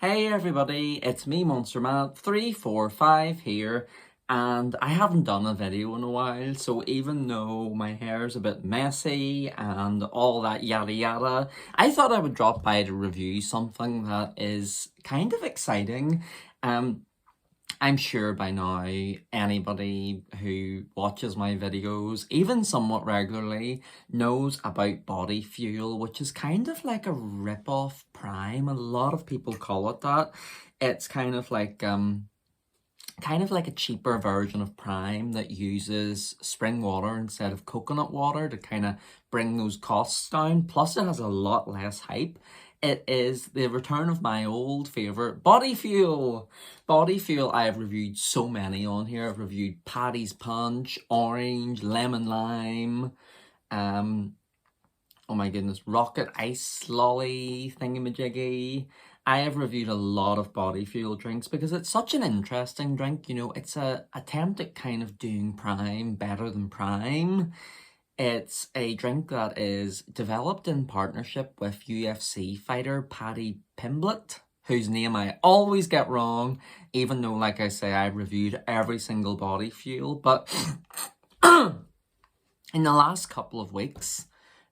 Hey everybody, it's me Monster Man 345 here, and I haven't done a video in a while, so even though my hair's a bit messy and all that yada yada, I thought I would drop by to review something that is kind of exciting. I'm sure by now anybody who watches my videos, even somewhat regularly, knows about Body Fuel, which is kind of like a rip-off Prime. A lot of people call it that. It's kind of like a cheaper version of Prime that uses spring water instead of coconut water to kind of bring those costs down. Plus it has a lot less hype. It is the return of my old favourite, Body Fuel. Body Fuel, I have reviewed so many on here. I've reviewed Paddy's Punch, Orange, Lemon Lime, oh my goodness, Rocket Ice Lolly thingamajiggy. I have reviewed a lot of Body Fuel drinks because it's such an interesting drink. You know, it's a attempt at kind of doing Prime better than Prime. It's a drink that is developed in partnership with UFC fighter Paddy Pimblett, whose name I always get wrong, even though, like I say, I've reviewed every single Body Fuel. But in the last couple of weeks,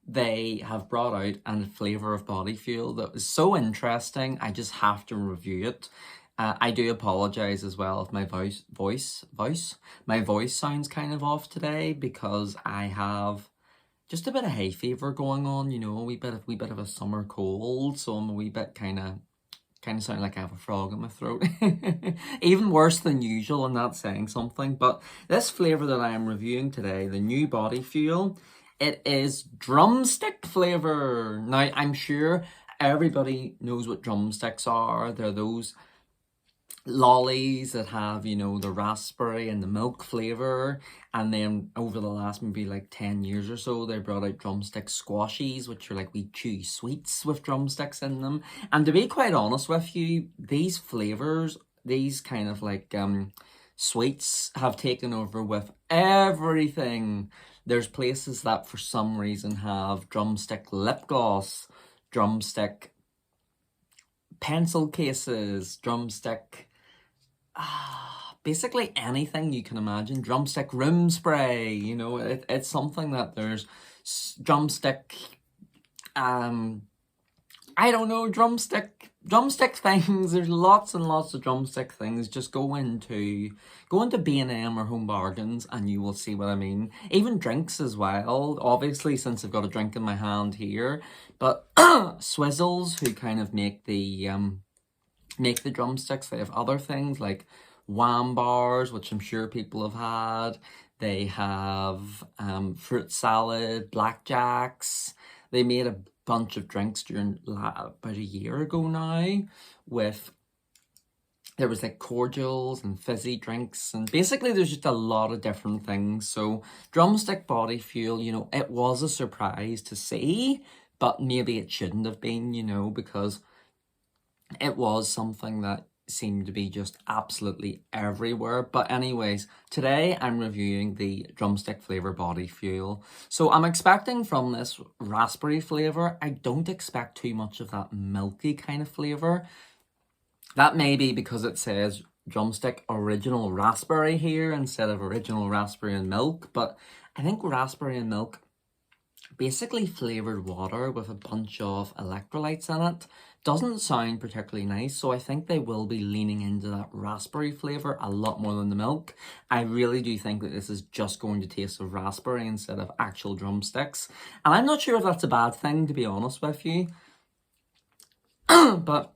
they have brought out a flavour of Body Fuel that is so interesting, I just have to review it. I do apologise as well if my voice sounds kind of off today because I have just a bit of hay fever going on, you know, a wee bit of a summer cold, so I'm a wee bit kind of sound like I have a frog in my throat. Even worse than usual, and that's saying something. But this flavour that I am reviewing today, the new Body Fuel, it is Drumstick flavour. Now, I'm sure everybody knows what drumsticks are. They're those lollies that have, you know, the raspberry and the milk flavour, and then over the last maybe like 10 years or so they brought out drumstick squashies, which are like wee chewy sweets with drumsticks in them. And to be quite honest with you, these flavours, these kind of like sweets have taken over with everything. There's places that for some reason have drumstick lip gloss, drumstick pencil cases, drumstick basically anything you can imagine. Drumstick room spray, you know, it's something that there's drumstick, I don't know, drumstick things. There's lots and lots of drumstick things. Just go into B&M or Home Bargains and you will see what I mean. Even drinks as well, obviously, since I've got a drink in my hand here. But Swizzles, who kind of make the drumsticks, they have other things like Wham Bars, which I'm sure people have had. They have fruit salad, Blackjacks. They made a bunch of drinks during about a year ago now there was like cordials and fizzy drinks, and basically there's just a lot of different things. So Drumstick Body Fuel, you know, it was a surprise to see, but maybe it shouldn't have been, you know, because it was something that seemed to be just absolutely everywhere. But anyways, today I'm reviewing the Drumstick flavour Body Fuel. So I'm expecting from this raspberry flavour, I don't expect too much of that milky kind of flavour. That may be because it says Drumstick Original Raspberry here instead of Original Raspberry and Milk, but I think raspberry and milk, basically flavoured water with a bunch of electrolytes in it, doesn't sound particularly nice. So I think they will be leaning into that raspberry flavour a lot more than the milk. I really do think that this is just going to taste of raspberry instead of actual drumsticks. And I'm not sure if that's a bad thing, to be honest with you. But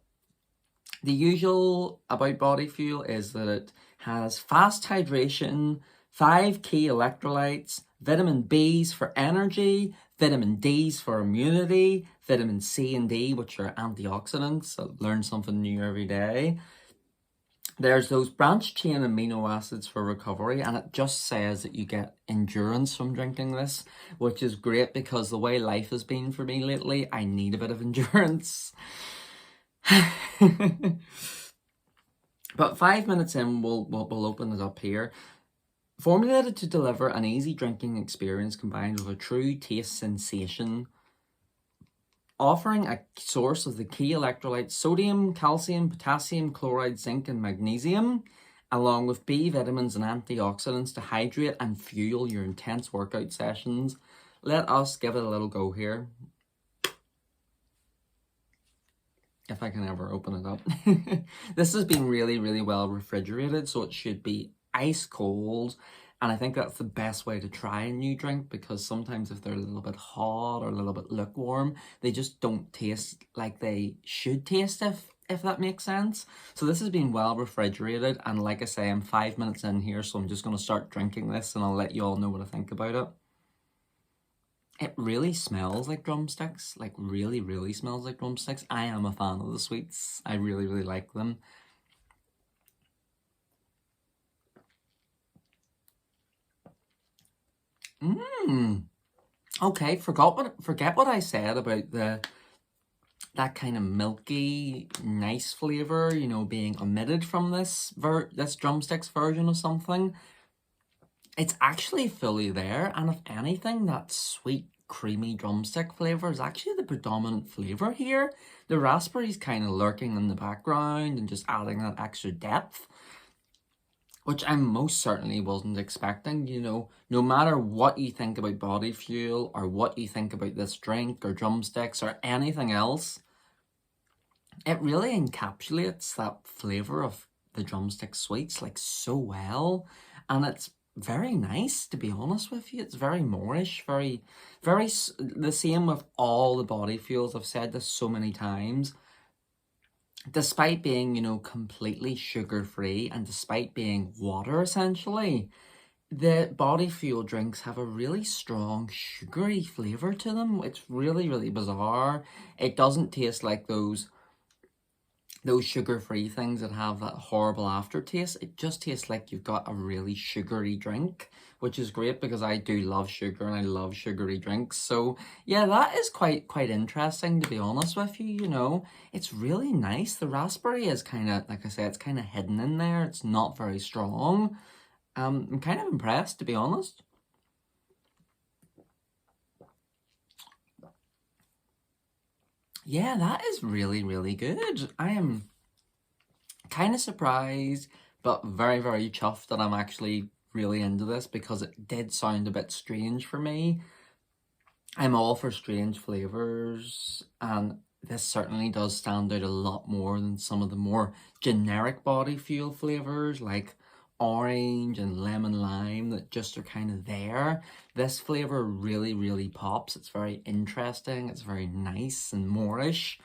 the usual about Body Fuel is that it has fast hydration, 5 key electrolytes, vitamin B's for energy, vitamin D's for immunity, vitamin C and D, which are antioxidants. I learn something new every day. There's those branched chain amino acids for recovery, and it just says that you get endurance from drinking this, which is great because the way life has been for me lately, I need a bit of endurance. But 5 minutes in, we'll open it up here. Formulated to deliver an easy drinking experience combined with a true taste sensation offering a source of the key electrolytes sodium, calcium, potassium, chloride, zinc, and magnesium, along with B vitamins and antioxidants to hydrate and fuel your intense workout sessions. Let us give it a little go here. If I can ever open it up. This has been really, really well refrigerated, so it should be ice cold. And I think that's the best way to try a new drink, because sometimes if they're a little bit hot or a little bit lukewarm, they just don't taste like they should taste, if that makes sense. So this has been well refrigerated, and like I say, I'm 5 minutes in here, so I'm just going to start drinking this and I'll let you all know what I think about it. It really smells like drumsticks, like really, really smells like drumsticks. I am a fan of the sweets. I really, really like them. Okay, forget what I said about that kind of milky, nice flavor, you know, being omitted from this drumsticks version of something. It's actually fully there, and if anything, that sweet, creamy drumstick flavor is actually the predominant flavor here. The raspberry's kind of lurking in the background and just adding that extra depth, which I most certainly wasn't expecting. You know, no matter what you think about Body Fuel or what you think about this drink or drumsticks or anything else, it really encapsulates that flavor of the drumstick sweets like so well, and it's very nice, to be honest with you. It's very Moorish, very the same with all the Body Fuels. I've said this so many times. Despite being, you know, completely sugar-free and despite being water essentially, the Body Fuel drinks have a really strong sugary flavour to them. It's really, really bizarre. It doesn't taste like those sugar-free things that have that horrible aftertaste. It just tastes like you've got a really sugary drink, which is great because I do love sugar and I love sugary drinks. So yeah, that is quite interesting, to be honest with you. You know, it's really nice. The raspberry is kind of, like I said, it's kind of hidden in there. It's not very strong. I'm kind of impressed, to be honest. Yeah, that is really, really good. I am kind of surprised, but very, very chuffed that I'm actually really into this, because it did sound a bit strange for me. I'm all for strange flavours, and this certainly does stand out a lot more than some of the more generic Body Fuel flavours like orange and lemon lime that just are kind of there. This flavour really, really pops. It's very interesting. It's very nice and Moorish.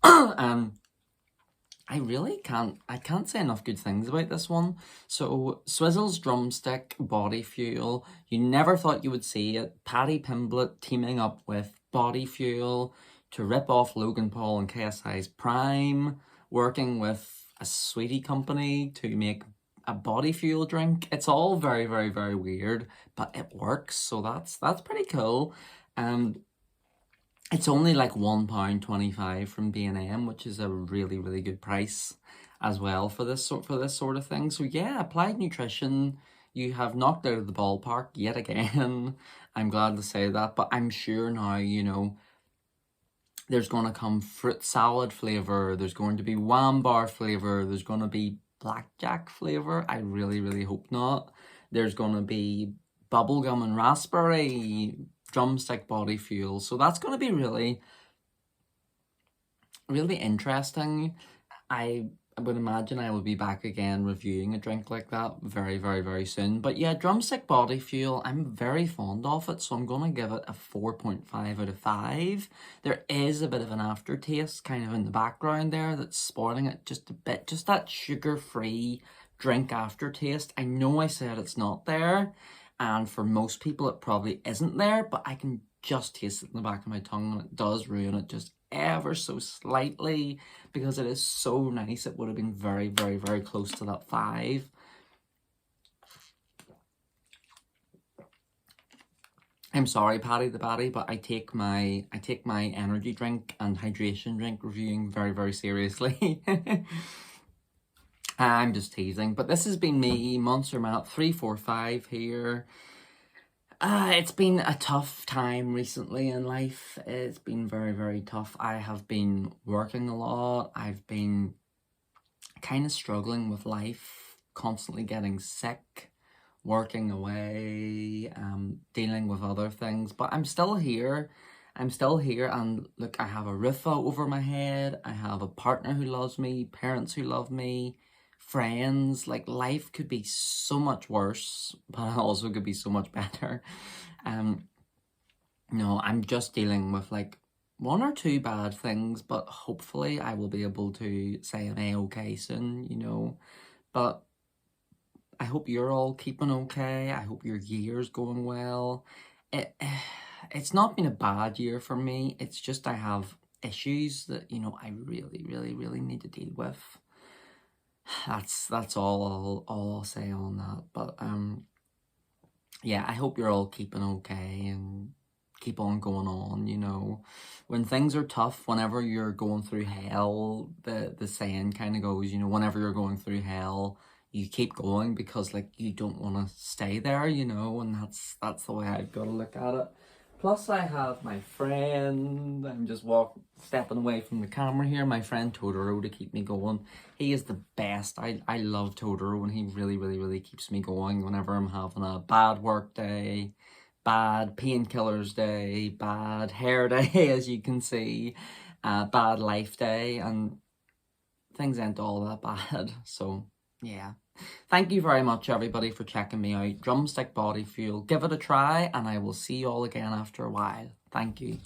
I really can't say enough good things about this one. So Swizzles Drumstick Body Fuel. You never thought you would see it. Paddy Pimblett teaming up with Body Fuel to rip off Logan Paul and KSI's Prime, working with a sweetie company to make a Body Fuel drink. It's all very, very, very weird, but it works, so that's pretty cool. It's only like £1.25 from B&M, which is a really, really good price as well for this sort of thing. So yeah, Applied Nutrition, you have knocked out of the ballpark yet again. I'm glad to say that, but I'm sure now, you know, there's going to come fruit salad flavour, there's going to be Wham Bar flavour, there's going to be Blackjack flavour. I really, really hope not. There's going to be bubblegum and raspberry, drumstick Body Fuel. So that's going to be really, really interesting. I would imagine I will be back again reviewing a drink like that very, very, very soon. But yeah, drumstick Body Fuel, I'm very fond of it, so I'm going to give it a 4.5 out of 5. There is a bit of an aftertaste kind of in the background there that's spoiling it just a bit. Just that sugar-free drink aftertaste. I know I said it's not there, and for most people it probably isn't there, but I can just taste it in the back of my tongue, and it does ruin it just ever so slightly because it is so nice. It would have been very, very, very close to that 5. I'm sorry, Paddy the Baddy, but I take my energy drink and hydration drink reviewing very, very seriously. I'm just teasing, but this has been me, Monster Matt 345 here. It's been a tough time recently in life. It's been very, very tough. I have been working a lot. I've been kind of struggling with life, constantly getting sick, working away, dealing with other things. But I'm still here. I'm still here, and look, I have a roof over my head. I have a partner who loves me, parents who love me, friends. Like, life could be so much worse, but it also could be so much better. Um, no, I'm just dealing with like one or two bad things, but hopefully I will be able to say I'm a-okay soon, you know. But I hope you're all keeping okay. I hope your year's going well. It it's not been a bad year for me. It's just I have issues that, you know, I really, really, really need to deal with. That's all I'll say on that. But yeah, I hope you're all keeping okay and keep on going on, you know. When things are tough, whenever you're going through hell, the saying kind of goes, you know, whenever you're going through hell, you keep going because like you don't want to stay there, you know, and that's the way I've got to look at it. Plus I have my friend, I'm just stepping away from the camera here, my friend Totoro to keep me going. He is the best. I love Totoro and he really, really, really keeps me going whenever I'm having a bad work day, bad painkillers day, bad hair day, as you can see, bad life day, and things ain't all that bad. So, yeah. Thank you very much, everybody, for checking me out. Drumstick Body Fuel. Give it a try, and I will see you all again after a while. Thank you.